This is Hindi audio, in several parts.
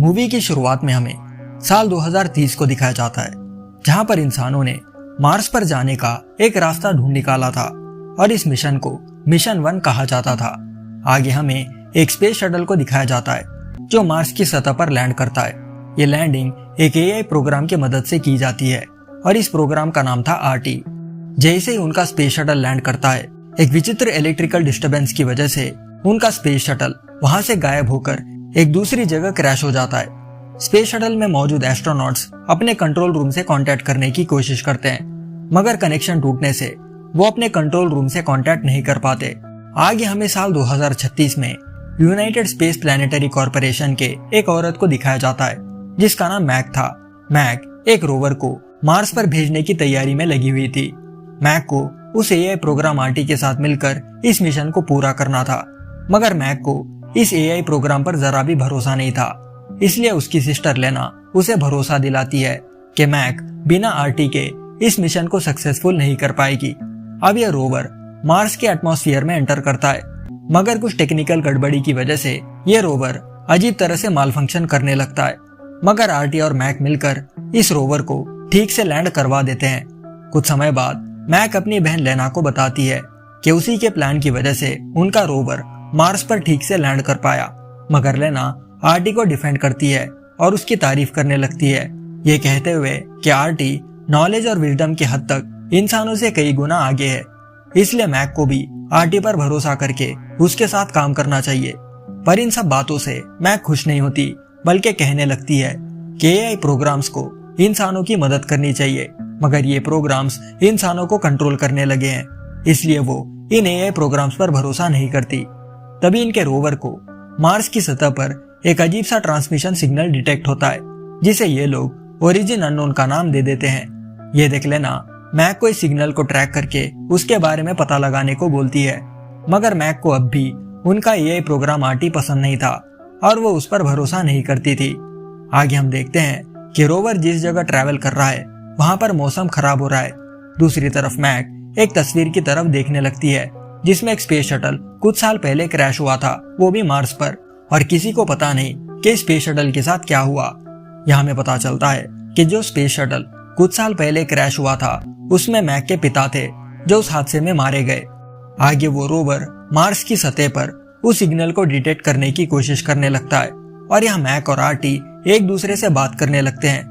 मूवी की शुरुआत में हमें साल 2030 को दिखाया जाता है, जहां पर इंसानों ने मार्स पर जाने का एक रास्ता ढूंढ निकाला था और इस मिशन को मिशन 1 कहा जाता था। आगे हमें एक स्पेस शटल को दिखाया जाता है जो मार्स की सतह पर लैंड करता है। ये लैंडिंग एक एआई प्रोग्राम की मदद से की जाती है और इस प्रोग्राम का नाम था आरटी। जैसे ही उनका स्पेस शटल लैंड करता है, एक विचित्र इलेक्ट्रिकल डिस्टरबेंस की वजह से उनका स्पेस शटल वहां से गायब होकर एक दूसरी जगह क्रैश हो जाता है। स्पेस शटल में मौजूद एस्ट्रोनॉट्स अपने कंट्रोल रूम से कांटेक्ट करने की कोशिश करते हैं, मगर कनेक्शन टूटने से वो अपने कंट्रोल रूम से कांटेक्ट नहीं कर पाते। आगे हमें साल 2036 में यूनाइटेड स्पेस प्लैनेटरी कॉर्पोरेशन के एक औरत को दिखाया जाता है जिसका नाम मैक था। मैक एक रोवर को मार्स पर भेजने की तैयारी में लगी हुई थी। मैक को उस एआई प्रोग्राम आरटी के साथ मिलकर इस मिशन को पूरा करना था, मगर मैक को इस एआई प्रोग्राम पर जरा भी भरोसा नहीं था। इसलिए उसकी सिस्टर लेना उसे भरोसा दिलाती है कि मैक बिना आरटी के इस मिशन को सक्सेसफुल नहीं कर पाएगी। अब यह रोवर मार्स के एटमॉस्फेयर में एंटर करता है, मगर कुछ टेक्निकल गड़बड़ी की वजह से यह रोवर अजीब तरह से मालफंक्शन करने लगता है। मगर आरटी और मैक मिलकर इस रोवर को ठीक से लैंड करवा देते हैं। कुछ समय बाद मैक अपनी बहन लेना को बताती है कि उसी के प्लान की वजह से उनका रोवर मार्स पर ठीक से लैंड कर पाया। मगर लेना आरटी को डिफेंड करती है और उसकी तारीफ करने लगती है, ये कहते हुए कि आरटी नॉलेज और विजडम की हद तक इंसानों से कई गुना आगे है। इसलिए मैक को भी आरटी पर भरोसा करके उसके साथ काम करना चाहिए। पर इन सब बातों से मैक खुश नहीं होती, बल्कि कहने लगती है कि एआई प्रोग्राम्स को इंसानों की मदद करनी चाहिए, मगर ये प्रोग्राम्स इंसानों को कंट्रोल करने लगे हैं, इसलिए वो इन एआई प्रोग्राम्स पर भरोसा नहीं करती। तभी इनके रोवर को मार्स की सतह पर एक अजीब सा ट्रांसमिशन सिग्नल डिटेक्ट होता है, जिसे ये लोग ओरिजिन अननोन का नाम दे देते हैं। ये देख लेना मैक को इस सिग्नल को ट्रैक करके उसके बारे में पता लगाने को बोलती है, मगर मैक को अब भी उनका एआई प्रोग्राम आरटी पसंद नहीं था और वो उस पर भरोसा नहीं करती थी। आगे हम देखते हैं कि रोवर जिस जगह ट्रैवल कर रहा है वहां पर मौसम खराब हो रहा है। दूसरी तरफ मैक एक तस्वीर की तरफ देखने लगती है जिसमें एक स्पेस शटल कुछ साल पहले क्रैश हुआ था, वो भी मार्स पर, और किसी को पता नहीं कि स्पेस शटल के साथ क्या हुआ। यहाँ हमें पता चलता है कि जो स्पेस शटल कुछ साल पहले क्रैश हुआ था उसमें मैक के पिता थे जो उस हादसे में मारे गए। आगे वो रोवर मार्स की सतह पर उस सिग्नल को डिटेक्ट करने की कोशिश करने लगता है और यहाँ मैक और आरटी एक दूसरे से बात करने लगते हैं।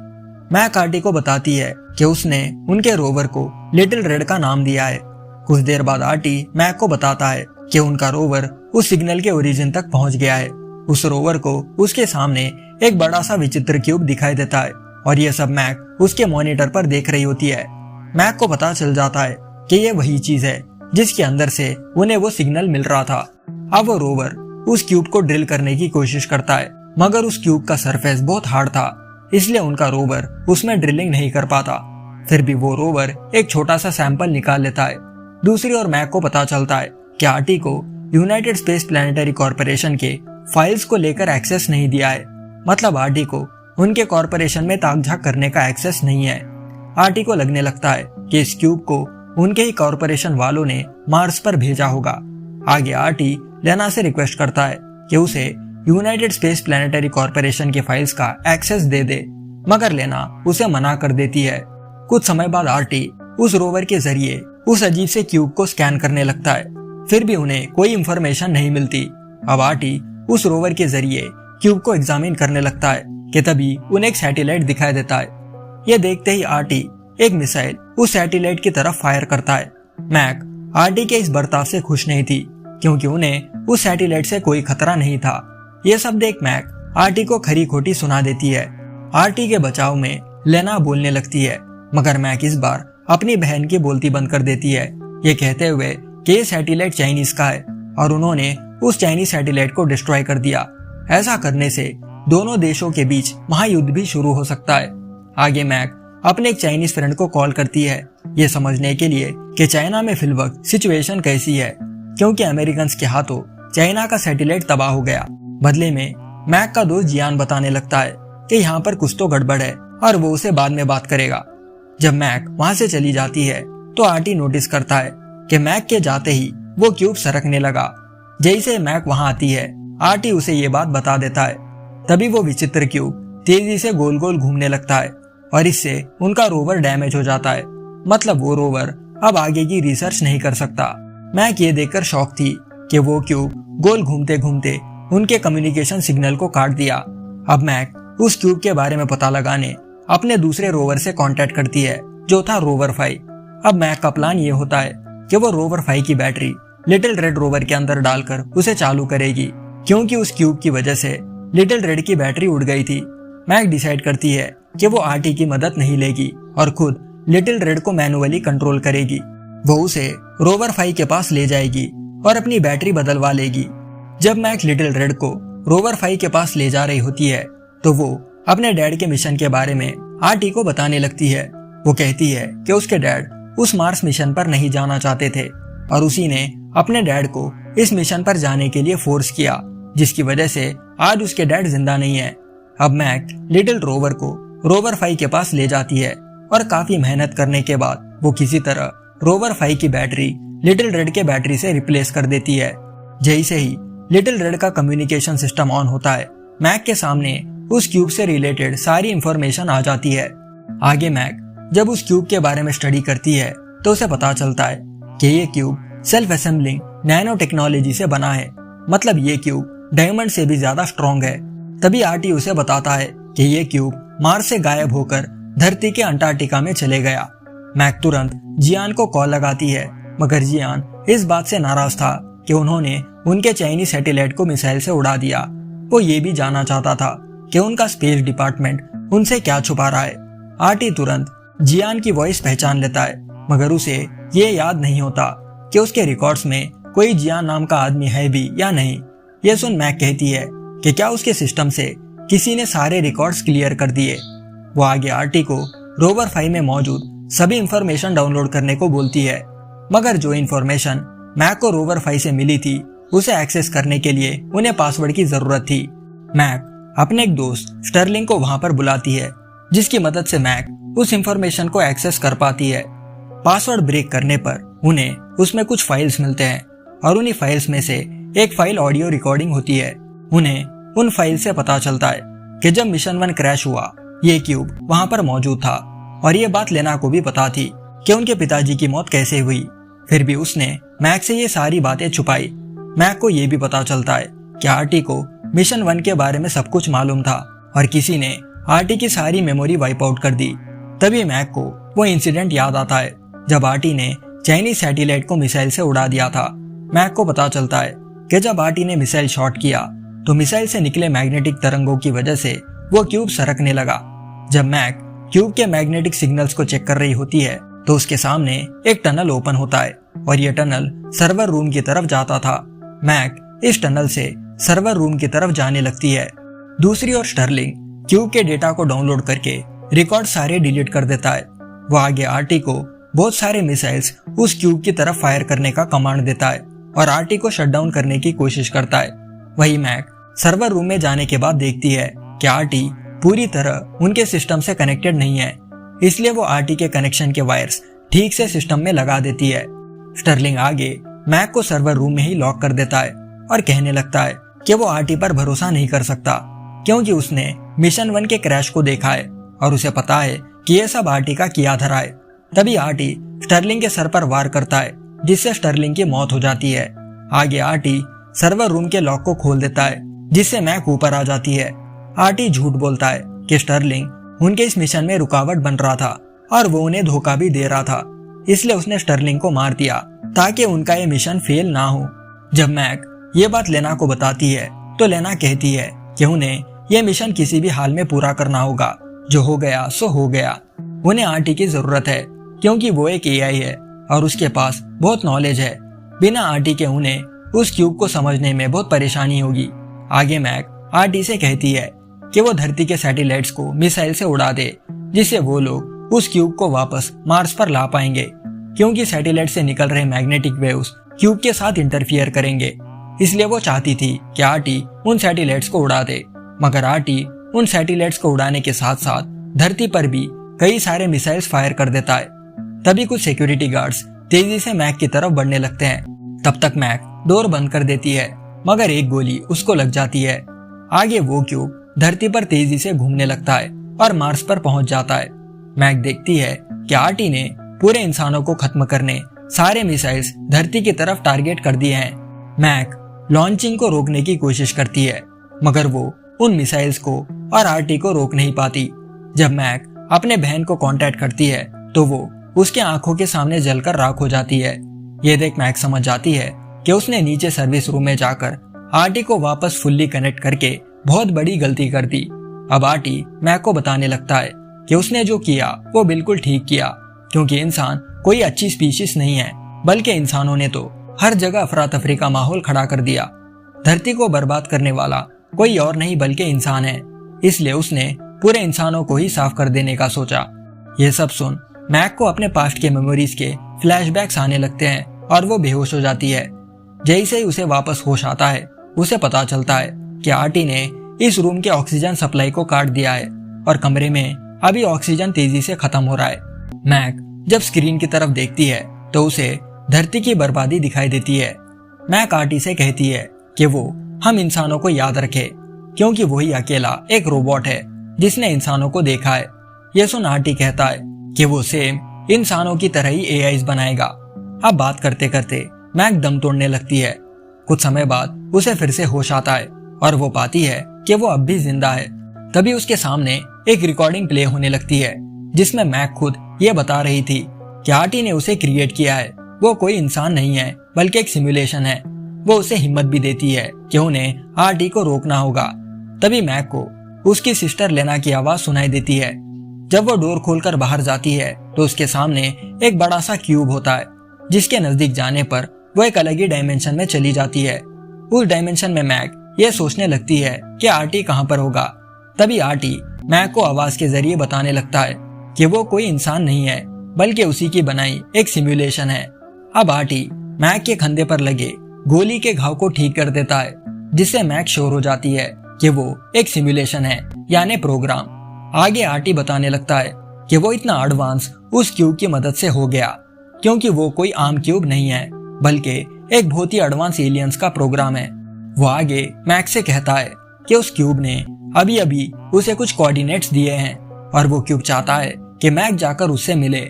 मैक आरटी को बताती है कि उसने उनके रोवर को लिटिल रेड का नाम दिया है। कुछ देर बाद आरटी मैक को बताता है कि उनका रोवर उस सिग्नल के ओरिजिन तक पहुंच गया है। उस रोवर को उसके सामने एक बड़ा सा विचित्र क्यूब दिखाई देता है और यह सब मैक उसके मॉनिटर पर देख रही होती है। मैक को पता चल जाता है कि यह वही चीज है जिसके अंदर से उन्हें वो सिग्नल मिल रहा था। अब वो रोवर उस क्यूब को ड्रिल करने की कोशिश करता है, मगर उस क्यूब का सरफेस बहुत हार्ड था, इसलिए उनका रोवर उसमें ड्रिलिंग नहीं कर पाता। फिर भी वो रोवर एक छोटा सा सैंपल निकाल लेता है। दूसरी ओर मैक को पता चलता है कि आरटी को यूनाइटेड स्पेस प्लैनेटरी कॉर्पोरेशन के फाइल्स को लेकर एक्सेस नहीं दिया है, मतलब आरटी को उनके कॉर्पोरेशन में ताक-झाक करने का एक्सेस नहीं है। आरटी को लगने लगता है कि इस क्यूब को उनके ही कॉर्पोरेशन वालों ने मार्स पर भेजा होगा। आगे आरटी लेना से रिक्वेस्ट करता है कि उसे यूनाइटेड स्पेस प्लैनेटरी कॉर्पोरेशन के फाइल्स का एक्सेस दे दे, मगर लेना उसे मना कर देती है। कुछ समय बाद आरटी उस रोवर के जरिए उस अजीब से क्यूब को स्कैन करने लगता है, फिर भी उन्हें कोई इंफॉर्मेशन नहीं मिलती। अब आरटी उस रोवर के जरिए क्यूब को एग्जामिन करने लगता है कि तभी उन्हें एक सैटेलाइट दिखाई देता है। यह देखते ही आरटी एक मिसाइल उस सैटेलाइट की तरफ फायर करता है। मैक आरटी के इस बर्ताव से खुश नहीं थी, क्योंकि उन्हें उस सैटेलाइट से कोई खतरा नहीं था। यह सब देख मैक आरटी को खरी खोटी सुना देती है। आरटी के बचाव में लेना बोलने लगती है, मगर मैक इस बार अपनी बहन की बोलती बंद कर देती है, ये कहते हुए कि ये सैटेलाइट चाइनीज का है और उन्होंने उस चाइनीज सैटेलाइट को डिस्ट्रॉय कर दिया। ऐसा करने से दोनों देशों के बीच महायुद्ध भी शुरू हो सकता है। आगे मैक अपने एक चाइनीज फ्रेंड को कॉल करती है, ये समझने के लिए कि चाइना में फिलवक्त सिचुएशन कैसी है, क्योंकि अमेरिकन के हाथों चाइना का सैटेलाइट तबाह हो गया। बदले में मैक का दोस्त जियान बताने लगता है कि यहाँ पर कुछ तो गड़बड़ है और वो उसे बाद में बात करेगा। जब मैक वहाँ से चली जाती है तो आरटी नोटिस करता है कि मैक के जाते ही वो क्यूब सरकने लगा। जैसे मैक वहाँ आती है, आरटी उसे ये बात बता देता है। तभी वो विचित्र क्यूब तेजी से गोल गोल घूमने लगता है और इससे उनका रोवर डैमेज हो जाता है। मतलब वो रोवर अब आगे की रिसर्च नहीं कर सकता। मैक ये देखकर शॉक थी कि वो क्यूब गोल घूमते घूमते उनके कम्युनिकेशन सिग्नल को काट दिया। अब मैक उस क्यूब के बारे में पता लगाने अपने दूसरे रोवर से कांटेक्ट करती है जो था रोवर 5। अब मैक का प्लान ये होता है कि वो रोवर 5 की बैटरी लिटिल रेड रोवर के अंदर डालकर उसे चालू करेगी, क्योंकि उस क्यूब की वजह से लिटिल रेड की बैटरी उड़ गई थी। मैक डिसाइड करती है कि वो आरटी की मदद नहीं लेगी और खुद लिटिल रेड को मैनुअली कंट्रोल करेगी। वो उसे रोवर 5 के पास ले जाएगी और अपनी बैटरी बदलवा लेगी। जब मैक लिटिल रेड को रोवर 5 के पास ले जा रही होती है तो वो अपने डैड के मिशन के बारे में आरटी को बताने लगती है। वो कहती है कि उसके डैड उस मार्स मिशन पर नहीं जाना चाहते थे और उसी ने अपने डैड को इस मिशन पर जाने के लिए फोर्स किया, जिसकी वजह से आज उसके डैड जिंदा नहीं है। अब मैक लिटिल रोवर को रोवर 5 के पास ले जाती है और काफी मेहनत करने के बाद वो किसी तरह रोवर 5 की बैटरी लिटिल रेड के बैटरी से रिप्लेस कर देती है। जैसे ही लिटिल रेड का कम्युनिकेशन सिस्टम ऑन होता है, मैक के सामने उस क्यूब से रिलेटेड सारी इंफॉर्मेशन आ जाती है। आगे मैक जब उस क्यूब के बारे में स्टडी करती है तो उसे पता चलता है कि ये cube self assembling nano technology से बना है। मतलब ये क्यूब डायमंड से भी ज्यादा स्ट्रॉन्ग है। तभी आरटी उसे बताता है कि ये क्यूब मार्स से गायब होकर धरती के अंटार्कटिका में चले गया। मैक तुरंत जियान को कॉल लगाती है, मगर जियान इस बात से नाराज था कि उन्होंने उनके चाइनीज सैटेलाइट को मिसाइल से उड़ा दिया। वो ये भी जानना चाहता था कि उनका स्पेस डिपार्टमेंट उनसे क्या छुपा रहा है। आरटी तुरंत जियान की वॉइस पहचान लेता है, मगर उसे ये याद नहीं होता कि उसके रिकॉर्ड्स में कोई जियान नाम का आदमी है भी या नहीं। ये सुन मैक कहती है कि क्या उसके सिस्टम से किसी ने सारे रिकॉर्ड्स क्लियर कर दिए। वो आगे आरटी को रोवर 5 में मौजूद सभी इंफॉर्मेशन डाउनलोड करने को बोलती है, मगर जो इंफॉर्मेशन मैक को रोवर 5 से मिली थी उसे एक्सेस करने के लिए उन्हें पासवर्ड की जरूरत थी। मैक अपने एक दोस्त स्टर्लिंग को वहां पर बुलाती है, जिसकी मदद से मैक उस इंफॉर्मेशन को एक्सेस कर पाती है। पासवर्ड ब्रेक करने पर उन्हें उसमें कुछ फाइल्स मिलते हैं और उन्हीं फाइल्स में से एक फाइल ऑडियो रिकॉर्डिंग होती है। उन्हें उन फाइल से पता चलता है कि जब मिशन 1 क्रैश हुआ ये क्यूब वहां पर मौजूद था और ये बात लेना को भी पता थी कि उनके पिताजी की मौत कैसे हुई। फिर भी उसने मैक से ये सारी बातें छुपाई। मैक को ये भी पता चलता है कि आरटी को मिशन 1 के बारे में सब कुछ मालूम था और किसी ने आरटी की सारी मेमोरी वाइप आउट कर दी। तभी मैक को वो इंसिडेंट याद आता है जब आरटी ने चाइनीज सैटेलाइट को मिसाइल से उड़ा दिया था। मैक को पता चलता है कि जब आरटी ने मिसाइल शॉट किया तो मिसाइल से निकले मैग्नेटिक तरंगों की वजह से वो क्यूब सरकने लगा। जब मैक क्यूब के मैग्नेटिक सिग्नल्स को चेक कर रही होती है तो उसके सामने एक टनल ओपन होता है और ये टनल सर्वर रूम की तरफ जाता था। मैक इस टनल से सर्वर रूम की तरफ जाने लगती है। दूसरी ओर स्टर्लिंग क्यूब के डेटा को डाउनलोड करके रिकॉर्ड सारे डिलीट कर देता है। वो आगे आरटी को बहुत सारे मिसाइल्स उस क्यूब की तरफ फायर करने का कमांड देता है और आरटी को शट डाउन करने की कोशिश करता है। वही मैक सर्वर रूम में जाने के बाद देखती है कि आरटी पूरी तरह उनके सिस्टम से कनेक्टेड नहीं है, इसलिए वो आरटी के कनेक्शन के वायर्स ठीक से सिस्टम में लगा देती है। स्टर्लिंग आगे मैक को सर्वर रूम में ही लॉक कर देता है और कहने लगता है कि वो आरटी पर भरोसा नहीं कर सकता, क्योंकि उसने मिशन 1 के क्रैश को देखा है और उसे पता है कि ये सब आरटी का किया धरा है। तभी आरटी स्टर्लिंग के सर पर वार करता है, जिससे स्टर्लिंग की मौत हो जाती है। आगे आरटी सर्वर रूम के लॉक को खोल देता है, जिससे मैक ऊपर आ जाती है। आरटी झूठ बोलता है कि स्टर्लिंग उनके इस मिशन में रुकावट बन रहा था और वो उन्हें धोखा भी दे रहा था, इसलिए उसने स्टर्लिंग को मार दिया ताकि उनका ये मिशन फेल ना हो। जब मैक ये बात लेना को बताती है तो लेना कहती है कि उन्हें ये मिशन किसी भी हाल में पूरा करना होगा। जो हो गया सो हो गया। उन्हें आरटी की जरूरत है क्योंकि वो एक एआई है और उसके पास बहुत नॉलेज है। बिना आरटी के उन्हें उस क्यूब को समझने में बहुत परेशानी होगी। आगे मैक आरटी से कहती है कि वो धरती के सैटेलाइट्स को मिसाइल से उड़ा दे, जिससे वो लोग उस क्यूब को वापस मार्स पर ला पाएंगे, क्योंकि सैटेलाइट से निकल रहे मैग्नेटिक वेव्स क्यूब के साथ इंटरफियर करेंगे। इसलिए वो चाहती थी कि आरटी उन सैटेलाइट्स को उड़ा दे, मगर आरटी उन सैटेलाइट्स को उड़ाने के साथ साथ धरती पर भी कई सारे मिसाइल्स फायर कर देता है। तभी कुछ सिक्योरिटी गार्ड्स तेजी से मैक की तरफ बढ़ने लगते हैं। तब तक मैक डोर बंद कर देती है, मगर एक गोली उसको लग जाती है। आगे वो क्यूब धरती पर तेजी से घूमने लगता है और मार्स पर पहुंच जाता है। मैक देखती है कि आर्टी ने पूरे इंसानों को खत्म करने सारे मिसाइल्स धरती की तरफ टारगेट कर दिए हैं। मैक लॉन्चिंग को रोकने की कोशिश करती है, मगर वो उन मिसाइल्स को और आर्टी को रोक नहीं पाती। जब मैक अपने बहन को कांटेक्ट करती है तो वो उसके आंखों के सामने जलकर राख हो जाती है। ये देख मैक समझ जाती है कि उसने नीचे सर्विस रूम में जाकर आर्टी को वापस फुल्ली कनेक्ट करके बहुत बड़ी गलती कर दी। अब आर्टी मैक को बताने लगता है कि उसने जो किया वो बिल्कुल ठीक किया, क्योंकि इंसान कोई अच्छी स्पीशीज नहीं है, बल्कि इंसानों ने तो हर जगह अफरा तफरी का माहौल खड़ा कर दिया। धरती को बर्बाद करने वाला कोई और नहीं बल्कि इंसान है, इसलिए उसने पूरे इंसानों को ही साफ कर देने का सोचा। ये सब सुन मैक को अपने पास्ट के मेमोरीज के फ्लैशबैक्स आने लगते हैं और वो बेहोश हो जाती है। जैसे ही उसे वापस होश आता है, उसे पता चलता है कि आर्टी ने इस रूम के ऑक्सीजन सप्लाई को काट दिया है और कमरे में अभी ऑक्सीजन तेजी से खत्म हो रहा है। मैक जब स्क्रीन की तरफ देखती है तो उसे धरती की बर्बादी दिखाई देती है। मैक आर्टी से कहती है कि वो हम इंसानों को याद रखे, क्योंकि वही अकेला एक रोबोट है जिसने इंसानों को देखा है। ये सुन आर्टी कहता है कि वो सेम इंसानों की तरह ही एआईज बनाएगा। अब बात करते करते मैक दम तोड़ने लगती है। कुछ समय बाद उसे फिर से होश आता है और वो पाती है कि वो अब भी जिंदा है। तभी उसके सामने एक रिकॉर्डिंग प्ले होने लगती है जिसमें मैक खुद ये बता रही थी कि आर्टी ने उसे क्रिएट किया है। वो कोई इंसान नहीं है बल्कि एक सिमुलेशन है। वो उसे हिम्मत भी देती है कि उन्हें आर्टी को रोकना होगा। तभी मैक को उसकी सिस्टर लेना की आवाज सुनाई देती है। जब वो डोर खोलकर बाहर जाती है तो उसके सामने एक बड़ा सा क्यूब होता है, जिसके नजदीक जाने पर वो एक अलग ही डायमेंशन में चली जाती है। उस डायमेंशन में मैक ये सोचने लगती है कि आर्टी कहाँ पर होगा। तभी आर्टी मैक को आवाज के जरिए बताने लगता है कि वो कोई इंसान नहीं है बल्कि उसी की बनाई एक सिमुलेशन है। अब आर्टी मैक के कंधे पर लगे गोली के घाव को ठीक कर देता है, जिससे मैक श्योर हो जाती है कि वो एक सिमुलेशन है, यानी प्रोग्राम। आगे आर्टी बताने लगता है कि वो इतना एडवांस उस क्यूब की मदद से हो गया, क्योंकि वो कोई आम क्यूब नहीं है बल्कि एक बहुत ही एडवांस एलियंस का प्रोग्राम है। वो आगे मैक से कहता है कि उस क्यूब ने अभी अभी उसे कुछ कोऑर्डिनेट्स दिए हैं और वो क्यूब चाहता है कि मैक जाकर उससे मिले।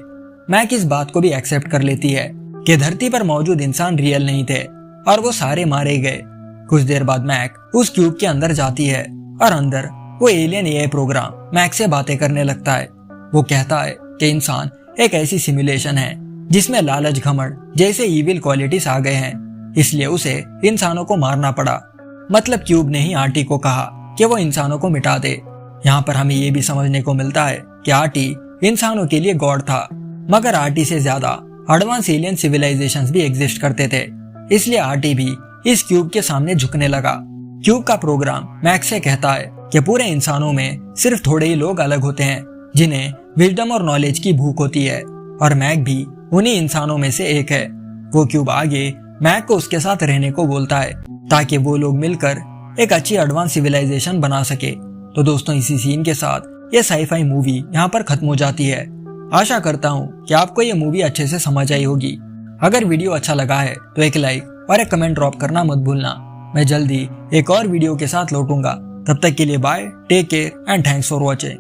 मैक इस बात को भी एक्सेप्ट कर लेती है कि धरती पर मौजूद इंसान रियल नहीं थे और वो सारे मारे गए। कुछ देर बाद मैक उस क्यूब के अंदर जाती है और अंदर वो एलियन एआई प्रोग्राम मैक से बातें करने लगता है। वो कहता है कि इंसान एक ऐसी सिमुलेशन है जिसमें लालच, घमंड जैसे इविल क्वालिटीज आ गए हैं, इसलिए उसे इंसानों को मारना पड़ा। मतलब क्यूब ने ही आर्टी को कहा कि वो इंसानों को मिटा दे। यहाँ पर हमें ये भी समझने को मिलता है कि आर्टी इंसानों के लिए गॉड था, मगर आर्टी से ज्यादा एडवांस एलियन सिविलाइजेशंस भी एग्जिस्ट करते थे, इसलिए आर्टी भी इस क्यूब के सामने झुकने लगा। क्यूब का प्रोग्राम मैक से कहता है कि पूरे इंसानों में सिर्फ थोड़े ही लोग अलग होते हैं जिन्हें विजडम और नॉलेज की भूख होती है, और मैक भी उन्हीं इंसानों में से एक है। वो क्यूब आगे मैक को उसके साथ रहने को बोलता है ताकि वो लोग मिलकर एक अच्छी एडवांस सिविलाइजेशन बना सके। तो दोस्तों, इसी सीन के साथ ये साईफाई मूवी यहाँ पर खत्म हो जाती है। आशा करता हूँ कि आपको ये मूवी अच्छे से समझ आई होगी। अगर वीडियो अच्छा लगा है तो एक लाइक और एक कमेंट ड्रॉप करना मत भूलना। मैं जल्दी एक और वीडियो के साथ लौटूंगा। तब तक के लिए bye, take care and thanks for watching.